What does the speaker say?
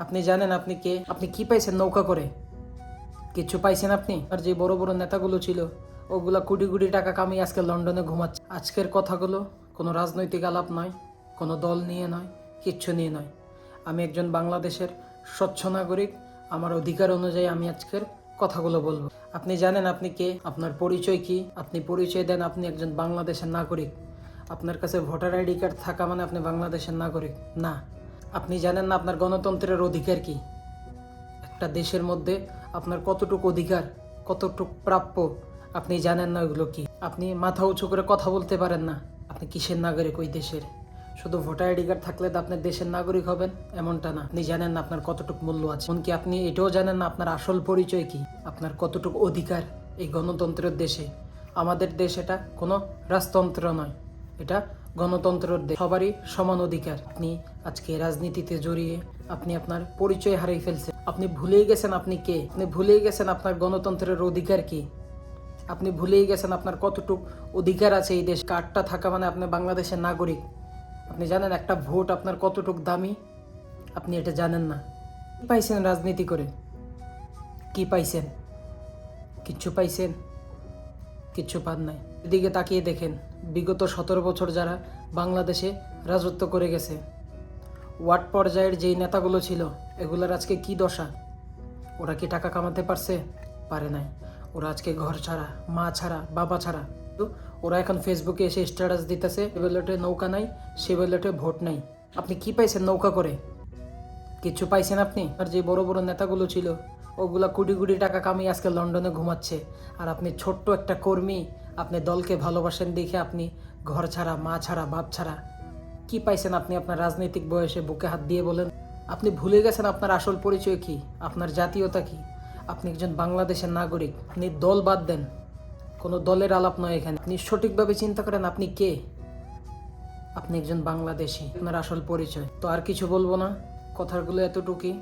আপনি জানেন আপনি কে? আপনি কি পাইছেন নৌকা করে? কিছু পাইছেন আপনি? আর যে বড় বড় নেতাগুলো ছিল ওগুলা কোটি কোটি টাকা কামিয়ে আজকে লন্ডনে ঘুমাচ্ছে। আজকের কথাগুলো কোনো রাজনৈতিক আলাপ নয়, কোনো দল নিয়ে নয়, কিচ্ছু নিয়ে নয়। আমি একজন বাংলাদেশের স্বচ্ছ নাগরিক। আমার অধিকার অনুযায়ী আমি আজকের কথাগুলো বলবো। আপনি জানেন আপনি কে? আপনার পরিচয় কি? আপনি পরিচয় দেন আপনি একজন বাংলাদেশের নাগরিক। আপনার কাছে ভোটার আইডি কার্ড থাকা মানে আপনি বাংলাদেশের নাগরিক না। আপনি জানেন না আপনার গণতন্ত্রের অধিকার কি? একটা দেশের মধ্যে আপনার কতটুকু অধিকার, কতটুকু প্রাপ্য আপনি জানেন না ওইগুলো কি? আপনি মাথা উঁচু করে কথা বলতে পারেন না। আপনি কিসের নাগরিক ওই দেশের? শুধু ভোটার আইডি কার্ড থাকলে তো আপনি দেশের নাগরিক হবেন এমনটা না। আপনি জানেন না আপনার কতটুকু মূল্য আছে, এমনকি আপনি এটাও জানেন না আপনার আসল পরিচয় কি, আপনার কতটুকু অধিকার এই গণতন্ত্রের দেশে। আমাদের দেশ এটা কোনো রাজতন্ত্র নয়, এটা গণতন্ত্রের দেশ, সবারই সমান অধিকার। আপনি আজকে রাজনীতিতে জড়িয়ে আপনি আপনার পরিচয় হারিয়ে ফেলছেন। আপনি ভুলেই গেছেন আপনি কে? আপনি ভুলেই গেছেন আপনার গণতন্ত্রের অধিকার কি? আপনি ভুলেই গেছেন আপনার কতটুকু অধিকার আছে এই দেশ। কার্ডটা থাকা মানে আপনি বাংলাদেশের নাগরিক। আপনি জানেন একটা ভোট আপনার কতটুকু দামি? আপনি এটা জানেন না। কি পাইছেন রাজনীতি করে? কি পাইছেন? কিচ্ছু পাইছেন? কিচ্ছু পান নাই। এদিকে তাকিয়ে দেখেন বিগত 17 বছর যারা বাংলাদেশে রাজত্ব করে গেছে, ওয়ার্ড পর্যায়ের যেই নেতাগুলো ছিল এগুলোর আজকে কি দশা? ওরা কি টাকা কামাতে পারছে? পারে নাই। ওরা আজকে ঘর ছাড়া, মা ছাড়া, বাবা ছাড়া। ওরা এখন ফেসবুকে এসে স্ট্যাটাস দিতেছে সে ব্যালটে নৌকা নাই, সে ব্যালটে ভোট নাই। আপনি কি পাইছেন নৌকা করে? কিছু পাইছেন আপনি? আর যে বড় বড় নেতাগুলো ছিল ওগুলা কোটি কোটি টাকা কামিয়ে আজকে লন্ডনে ঘুমাচ্ছে। আর আপনি ছোট্ট একটা কর্মী, আপনি দলকে ভালোবাসেন দেখে আপনি ঘর ছাড়া, মা ছাড়া, বাপ ছাড়া। কি পাইছেন আপনি আপনার রাজনৈতিক বয়সে? বুকে হাত দিয়ে বলেন। আপনি ভুলে গেছেন আপনার আসল পরিচয় কি, আপনার জাতীয়তা কি। আপনি একজন বাংলাদেশের নাগরিক। আপনি দল বাদ দেন, কোনো দলের আলাপ নয় এখানে। আপনি সঠিকভাবে চিন্তা করেন আপনি কে? আপনি একজন বাংলাদেশী, আপনার আসল পরিচয়। তো আর কিছু বলবো না, কথাগুলো এতটুকুই।